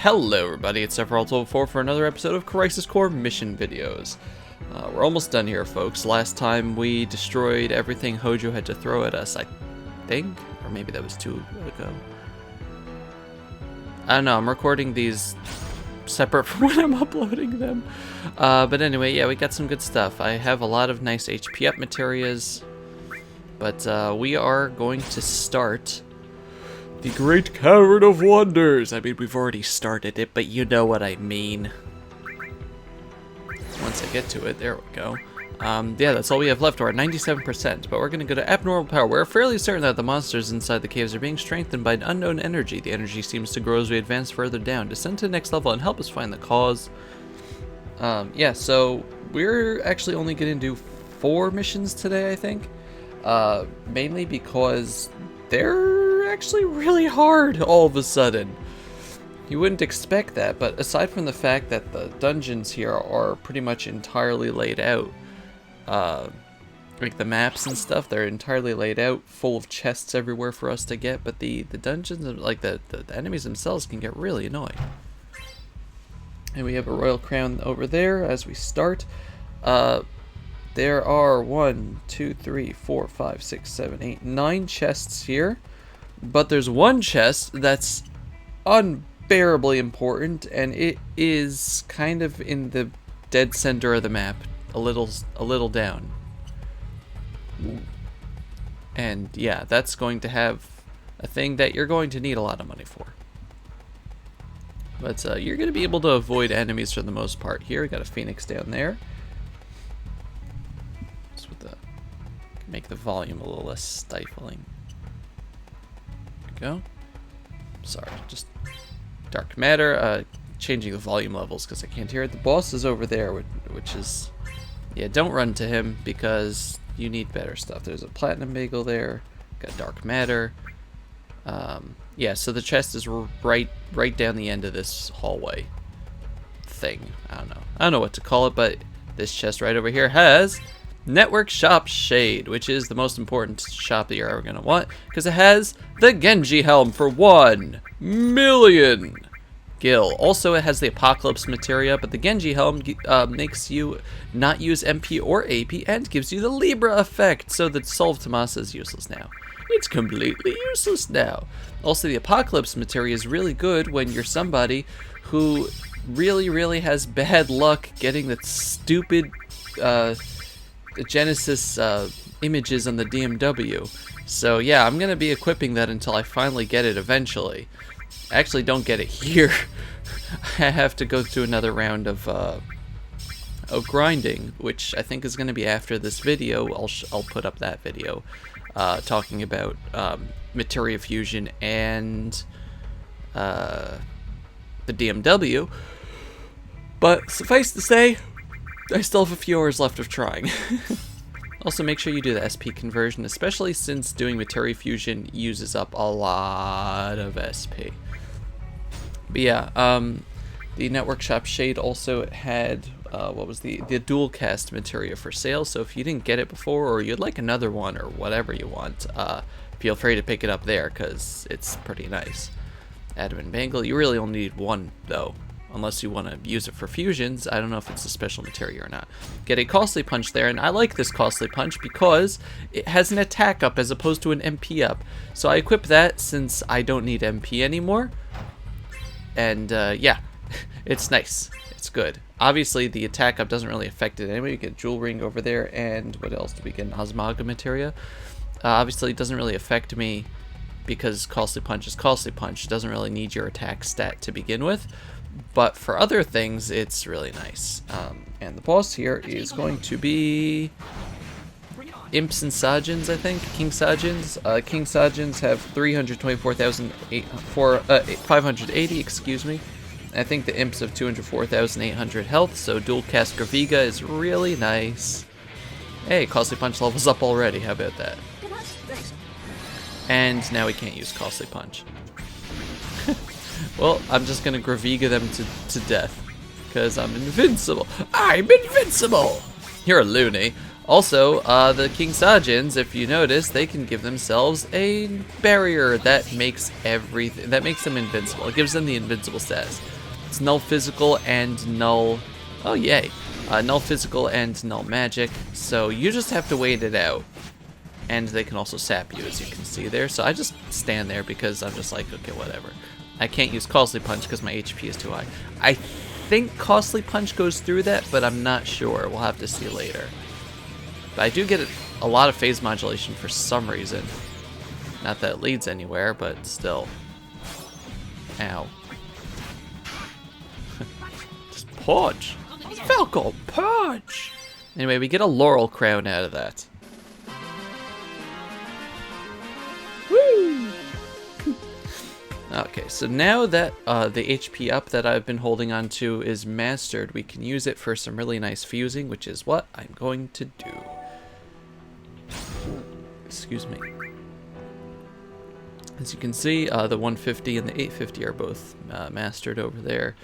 Hello everybody, it's Sephiroth12 for another episode of Crisis Core mission videos. We're almost done here, folks. Last time we destroyed everything Hojo had to throw at us, I think? Or maybe that was 2 ago. I don't know, I'm recording these separate from when I'm uploading them. But anyway, yeah, we got some good stuff. I have a lot of nice HP up materials. But we are going to start the Great Cavern of Wonders. I mean, we've already started it, but you know what I mean. Once I get to it, there we go. Yeah, that's all we have left. We're at 97%, but we're going to go to abnormal power. We're fairly certain that the monsters inside the caves are being strengthened by an unknown energy. The energy seems to grow as we advance further down. Descend to the next level and help us find the cause. Yeah, so we're actually only going to do 4 missions today, I think. Mainly because they're actually really hard all of a sudden. You wouldn't expect that, but aside from the fact that the dungeons here are pretty much entirely laid out, like the maps and stuff, they're entirely laid out, full of chests everywhere for us to get, but the dungeons, like the enemies themselves, can get really annoying. And we have a royal crown over there as we start. There are 1, 2, 3, 4, 5, 6, 7, 8, 9 chests here. But there's one chest that's unbearably important, and it is kind of in the dead center of the map, a little down. And yeah, that's going to have a thing that you're going to need a lot of money for. But you're going to be able to avoid enemies for the most part. Here, we got a phoenix down there. Just with the make the volume a little less stifling. Go. Sorry, just dark matter. Changing the volume levels because I can't hear it. The boss is over there, which is, yeah, don't run to him because you need better stuff. There's a platinum bagel there. Got dark matter. Yeah, so the chest is right down the end of this hallway thing. I don't know what to call it, but this chest right over here has Network Shop Shade, which is the most important shop that you're ever going to want, because it has the Genji helm for 1 million gil. Also, it has the Apocalypse materia, but the Genji helm makes you not use MP or AP and gives you the Libra effect, so the Soul of Tomasa is useless now. It's completely useless now. Also, the Apocalypse materia is really good when you're somebody who really has bad luck getting that stupid Genesis images on the DMW. So yeah, I'm gonna be equipping that until I finally get it eventually. I actually don't get it here. I have to go through another round of grinding, which I think is gonna be after this video. I'll put up that video talking about materia fusion and the DMW. But suffice to say, I still have a few hours left of trying. Also, make sure you do the SP conversion, especially since doing materia fusion uses up a lot of SP. But yeah, the Network Shop Shade also had, what was the dual cast materia for sale, so if you didn't get it before, or you'd like another one, or whatever you want, feel free to pick it up there, because it's pretty nice. Adamant Bangle, you really only need 1, though. Unless you want to use it for fusions. I don't know if it's a special materia or not. Get a Costly Punch there, and I like this Costly Punch because it has an attack up as opposed to an MP up. So I equip that since I don't need MP anymore. And yeah, it's nice. It's good. Obviously, the attack up doesn't really affect it anyway. You get Jewel Ring over there, and what else do we get? An Osmaga materia. Obviously, it doesn't really affect me because Costly Punch is Costly Punch. It doesn't really need your attack stat to begin with. But for other things, it's really nice. And the boss here is going to be Imps and Sajins, I think. King Sajins. King Sajins have 580, excuse me. I think the Imps have 204,800 health, so dual cast Graviga is really nice. Hey, Costly Punch levels up already. How about that? And now we can't use Costly Punch. Well, I'm just gonna Graviga them to death, because I'm invincible. I'm invincible! You're a loony. Also, the King Sajins, if you notice, they can give themselves a barrier that makes them invincible. It gives them the invincible status. It's null physical and null. Oh yay! Null physical and null magic. So you just have to wait it out. And they can also sap you, as you can see there. So I just stand there because I'm just like, okay, whatever. I can't use Costly Punch because my HP is too high. I think Costly Punch goes through that, but I'm not sure. We'll have to see later. But I do get a lot of phase modulation for some reason. Not that it leads anywhere, but still. Ow. Just punch. Falcon punch! Anyway, we get a laurel crown out of that. Woo! Okay, so now that the HP up that I've been holding on to is mastered, we can use it for some really nice fusing, which is what I'm going to do. Excuse me. As you can see, the 150 and the 850 are both mastered over there.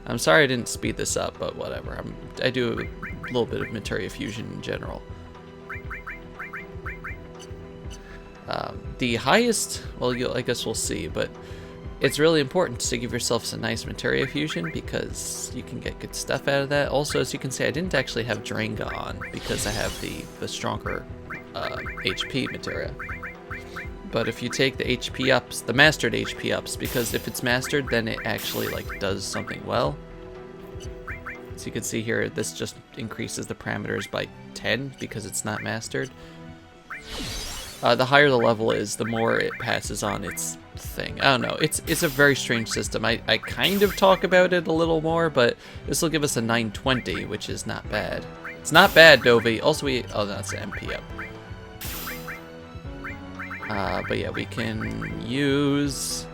I'm sorry I didn't speed this up, but whatever. I do a little bit of materia fusion in general. The highest, well, I guess we'll see, but it's really important to give yourself some nice materia fusion because you can get good stuff out of that. Also, as you can see, I didn't actually have Drenga on because I have the stronger HP materia. But if you take the HP ups, the mastered HP ups, because if it's mastered, then it actually like does something well. So you can see here, this just increases the parameters by 10 because it's not mastered. The higher the level is, the more it passes on its thing. I don't know. It's a very strange system. I kind of talk about it a little more, but this will give us a 920, which is not bad. It's not bad, Dovi. Also, oh, that's an MP up. But yeah, we can use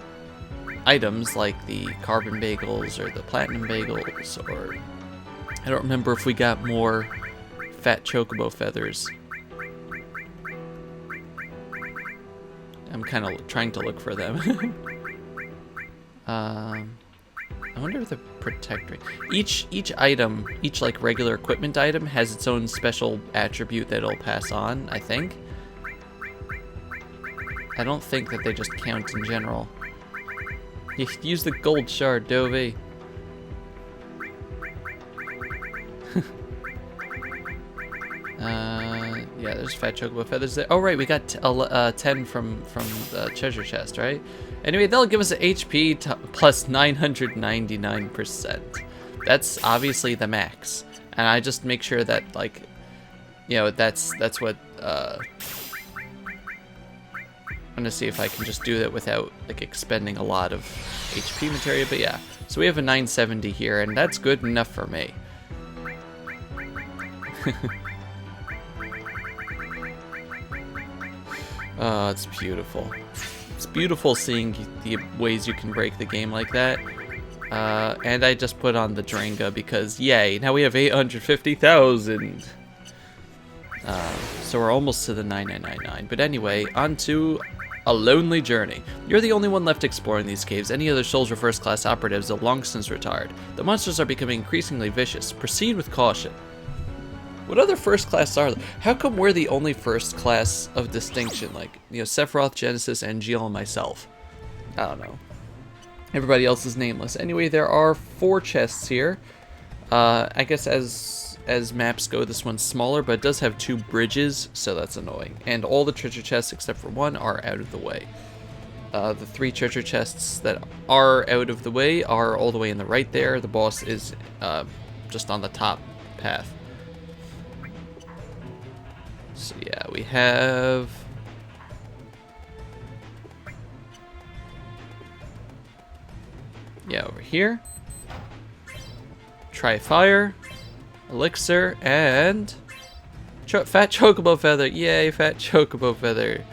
items like the carbon bagels or the platinum bagels, or I don't remember if we got more fat chocobo feathers. I'm kind of trying to look for them. I wonder if the protector. Each item, each like regular equipment item has its own special attribute that it'll pass on, I think. I don't think that they just count in general. You could use the gold shard, Dovey. Yeah, there's fat chocobo feathers there. Oh right, we got 10 from the treasure chest, right? Anyway, that'll give us an HP plus 999%. That's obviously the max, and I just make sure that, like, you know, that's what. I'm gonna see if I can just do that without like expending a lot of HP materia. But yeah, so we have a 970 here, and that's good enough for me. Oh, it's beautiful. It's beautiful seeing the ways you can break the game like that. And I just put on the Drenga because, yay, now we have 850,000. So we're almost to the 9999. But anyway, on to a lonely journey. You're the only one left exploring these caves. Any other soldier first-class operatives have long since retired. The monsters are becoming increasingly vicious. Proceed with caution. What other first class are there? How come we're the only first class of distinction? Like, you know, Sephiroth, Genesis, Angeal, and myself. I don't know. Everybody else is nameless. Anyway, there are 4 chests here. I guess as maps go, this one's smaller, but it does have 2 bridges, so that's annoying. And all the treasure chests, except for one, are out of the way. The 3 treasure chests that are out of the way are all the way in the right there. The boss is just on the top path. So yeah, we have... yeah, over here. Try fire, elixir, and fat chocobo feather. Yay, fat chocobo feather.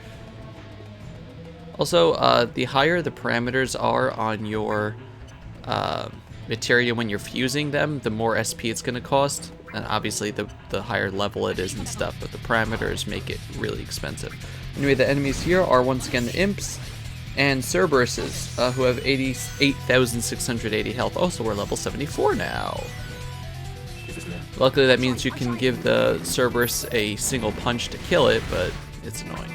Also, the higher the parameters are on your materia when you're fusing them, the more SP it's going to cost. And obviously the higher level it is and stuff, but the parameters make it really expensive. Anyway, the enemies here are once again the imps and Cerberuses, who have 88,680 health. Also, we're level 74 now. Luckily, that means you can give the Cerberus a single punch to kill it, but it's annoying.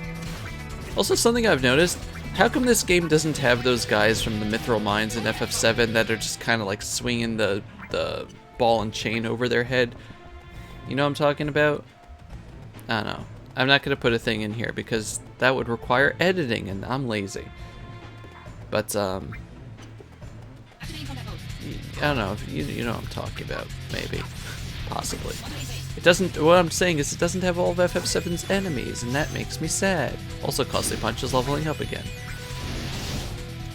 Also, something I've noticed, how come this game doesn't have those guys from the Mithril Mines in FF7 that are just kind of like swinging the ball and chain over their head? You know what I'm talking about? I don't know. I'm not going to put a thing in here because that would require editing, and I'm lazy. But, I don't know. You know what I'm talking about, maybe. Possibly. It doesn't, what I'm saying is it doesn't have all of FF7's enemies, and that makes me sad. Also, Costly Punch is leveling up again.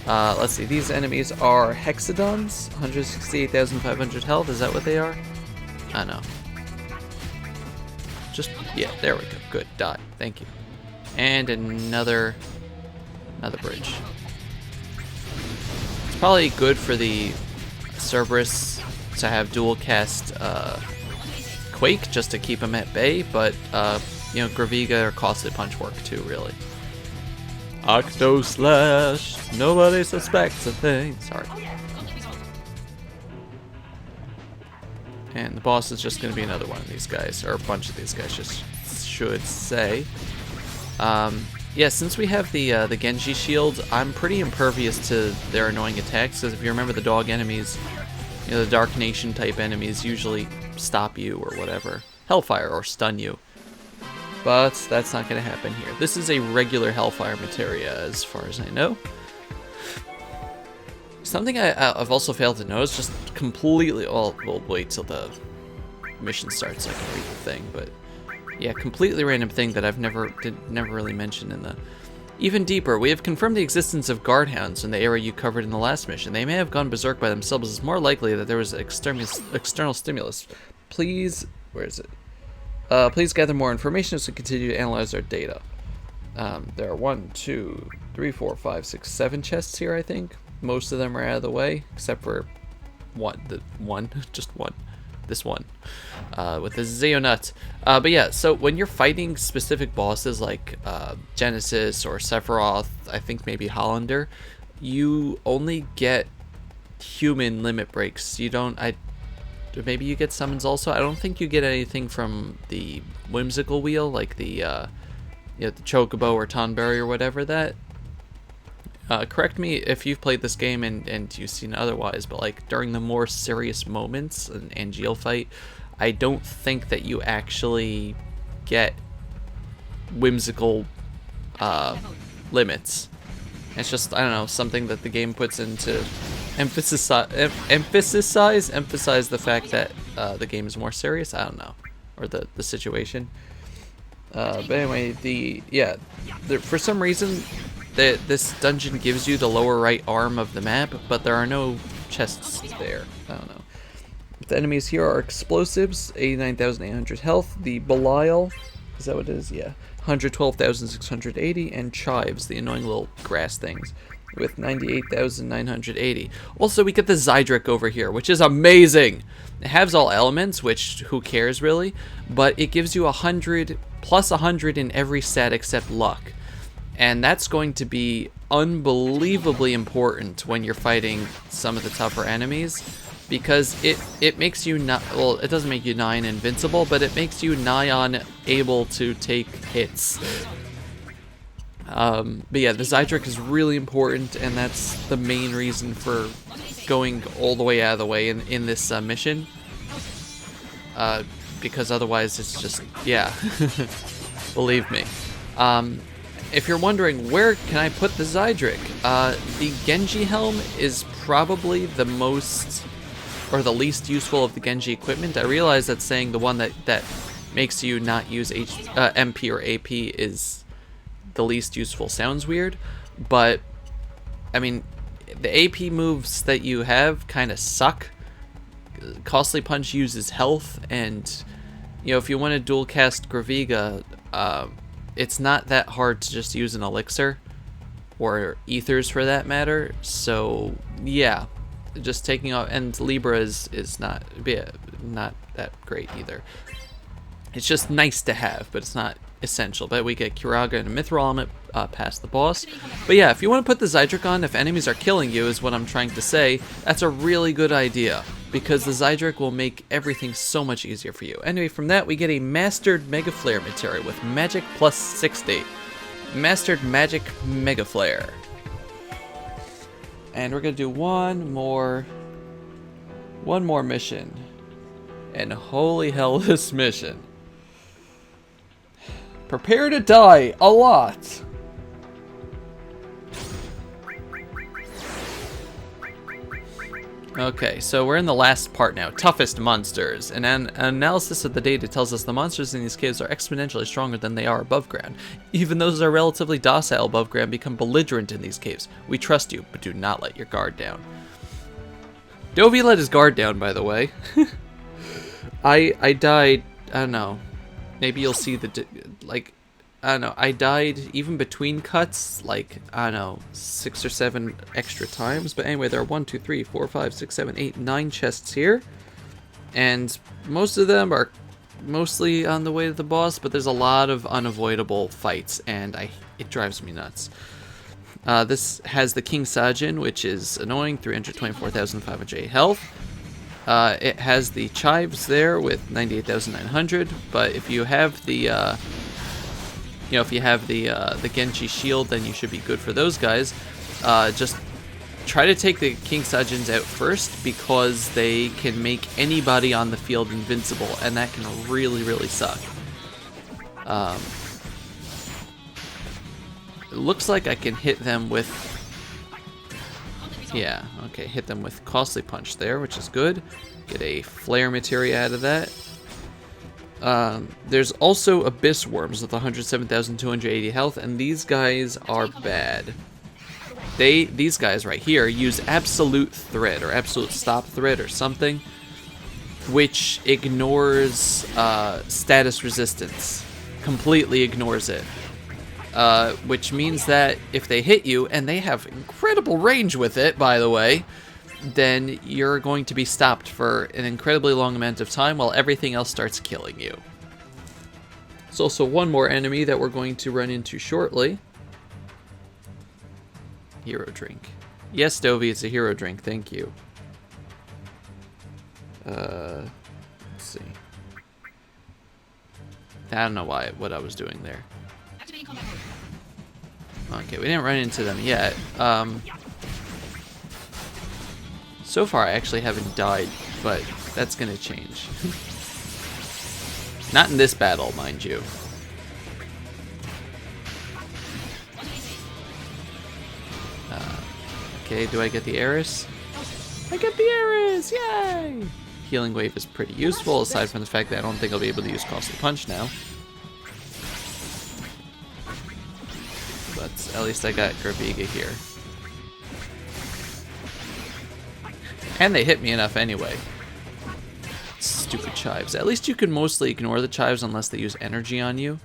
Let's see, these enemies are Hexadons, 168,500 health, is that what they are? I know. Just, yeah, there we go, good, die, thank you. And another bridge. It's probably good for the Cerberus to have dual cast, Quake just to keep him at bay, but you know, Graviga or Costly Punch work too, really. Octo Slash, nobody suspects a thing. Sorry. And the boss is just going to be another one of these guys, or a bunch of these guys, just should say. Yeah, since we have the Genji shield, I'm pretty impervious to their annoying attacks, because if you remember the dog enemies, you know, the Dark Nation type enemies usually stop you or whatever. Hellfire or stun you. But that's not going to happen here. This is a regular Hellfire materia as far as I know. Something I've also failed to notice, just completely, well, we'll wait till the mission starts so I can read the thing, but yeah, completely random thing that I've never really mentioned in the... Even deeper, we have confirmed the existence of guardhounds in the area you covered in the last mission. They may have gone berserk by themselves. It's more likely that there was external stimulus. Please, where is it? Please gather more information as we continue to analyze our data. There are 1, 2, 3, 4, 5, 6, 7 chests here, I think. Most of them are out of the way, except for just one. This one, with the Zeonut. But yeah, so when you're fighting specific bosses like Genesis or Sephiroth, I think maybe Hollander, you only get human limit breaks. You don't, maybe you get summons also. I don't think you get anything from the Whimsical Wheel, like the, you know, the Chocobo or Tonberry or whatever that. Correct me if you've played this game and you've seen otherwise, but like during the more serious moments, an Angeal fight, I don't think that you actually get whimsical limits. It's just, I don't know, something that the game puts into emphasize the fact that the game is more serious. I don't know, or the situation. But anyway, for some reason, this dungeon gives you the lower right arm of the map, but there are no chests there. I don't know. The enemies here are explosives, 89,800 health. The Belial, is that what it is? Yeah. 112,680, and Chives, the annoying little grass things, with 98,980. Also, we get the Zydric over here, which is amazing! It has all elements, which, who cares really? But it gives you 100, plus 100 in every stat except luck. And that's going to be unbelievably important when you're fighting some of the tougher enemies, because it makes you not, well, it doesn't make you nigh on invincible, but it makes you nigh on able to take hits. But yeah, the Zydric is really important, and that's the main reason for going all the way out of the way in this mission. Because otherwise it's just, yeah, believe me. If you're wondering, where can I put the Zydric? The Genji Helm is probably the most, or the least useful of the Genji equipment. I realize that saying the one that makes you not use MP or AP is the least useful sounds weird, but, I mean, the AP moves that you have kind of suck. Costly Punch uses health, and, you know, if you want to dual cast Graviga, it's not that hard to just use an elixir, or ethers for that matter. So yeah, just taking off, and Libra is not that great either. It's just nice to have, but it's not essential. But we get Kiraga and a Mithril Element past the boss. But yeah, if you want to put the Zydric on, if enemies are killing you, is what I'm trying to say, that's a really good idea. because the Zydric will make everything so much easier for you. Anyway, from that we get a Mastered Mega Flare materia with Magic plus 60. Mastered Magic Mega Flare. And we're gonna do one more mission. And holy hell, this mission. Prepare to die a lot. Okay, so we're in the last part now. Toughest monsters. And an analysis of the data tells us the monsters in these caves are exponentially stronger than they are above ground. Even those that are relatively docile above ground become belligerent in these caves. We trust you, but do not let your guard down. Dovey let his guard down, by the way. I died, I don't know. Maybe you'll see the, like, I don't know. I died even between cuts, like, I don't know, 6 or 7 extra times. But anyway, there are 1, 2, 3, 4, 5, 6, 7, 8, 9 chests here. And most of them are mostly on the way to the boss, but there's a lot of unavoidable fights, and it drives me nuts. This has the King Sajin, which is annoying, 324,508 health. It has the Chives there with 98,900, but if you have the the Genji shield, then you should be good for those guys. Just try to take the King Sajins out first, because they can make anybody on the field invincible, and that can really, really suck. It looks like I can hit them with... Yeah, okay, hit them with Costly Punch there, which is good. Get a Flare materia out of that. There's also Abyss Worms with 107,280 health, and these guys are bad. These guys right here use Absolute Thread, or Absolute Stop Thread, or something, which ignores status resistance. Completely ignores it. Which means that if they hit you, and they have incredible range with it, by the way, then you're going to be stopped for an incredibly long amount of time while everything else starts killing you. There's also one more enemy that we're going to run into shortly. Hero drink. Yes, Dovey, it's a hero drink, thank you. Let's see. I don't know what I was doing there. Okay, we didn't run into them yet. So far, I actually haven't died, but that's gonna change. Not in this battle, mind you. Okay, do I get the Eris? I get the Eris! Yay! Healing Wave is pretty useful, aside from the fact that I don't think I'll be able to use Costly Punch now. But at least I got Graviga here. And they hit me enough anyway. Stupid Chives. At least you can mostly ignore the Chives unless they use energy on you.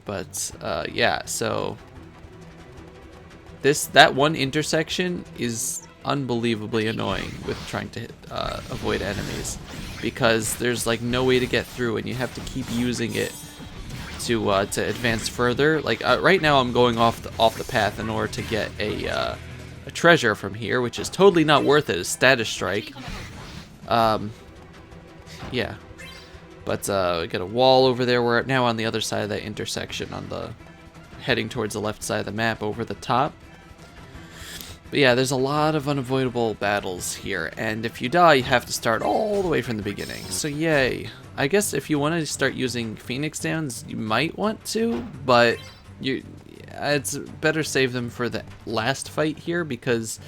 But, yeah, so... That one intersection is unbelievably annoying with trying to avoid enemies. Because there's, like, no way to get through, and you have to keep using it to advance further. Like, right now I'm going off the path in order to get a treasure from here, which is totally not worth it, a status strike. Yeah. But we got a wall over there. We're now on the other side of that intersection, on the heading towards the left side of the map over the top. But yeah, there's a lot of unavoidable battles here, and if you die, you have to start all the way from the beginning. So yay. I guess if you want to start using Phoenix Downs, you might want to, but it's better save them for the last fight here, because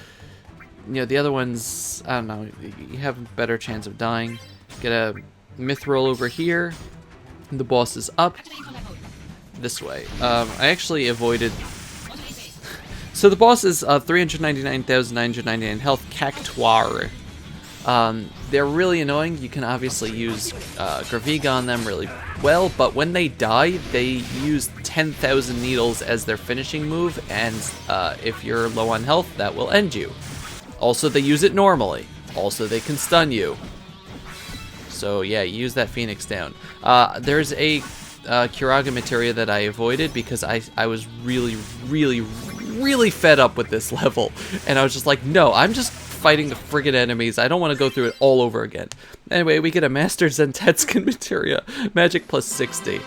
the other ones, I don't know, you have a better chance of dying. Get a Mithril over here. The boss is up this way. I actually avoided... So the boss is 399,999 health, Cactuar. They're really annoying. You can obviously use Graviga on them really well, but when they die, they use 10,000 needles as their finishing move, and if you're low on health, that will end you. Also, they use it normally. Also, they can stun you. So yeah, use that Phoenix down. There's a Curaga materia that I avoided because I was really fed up with this level, and I was just like, no, I'm just fighting the friggin' enemies. I don't want to go through it all over again. Anyway, we get a Master Zentetsuken materia, magic plus 60.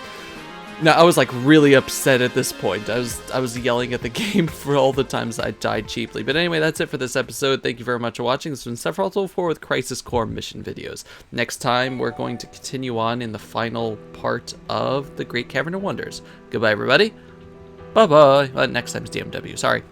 Now, I was like really upset at this point. I was yelling at the game for all the times I died cheaply. But anyway, that's it for this episode. Thank you very much for watching. This has been Sephiroth 04 with Crisis Core mission videos. Next time, we're going to continue on in the final part of the Great Cavern of Wonders. Goodbye, everybody. Bye-bye. Next time's DMW. Sorry.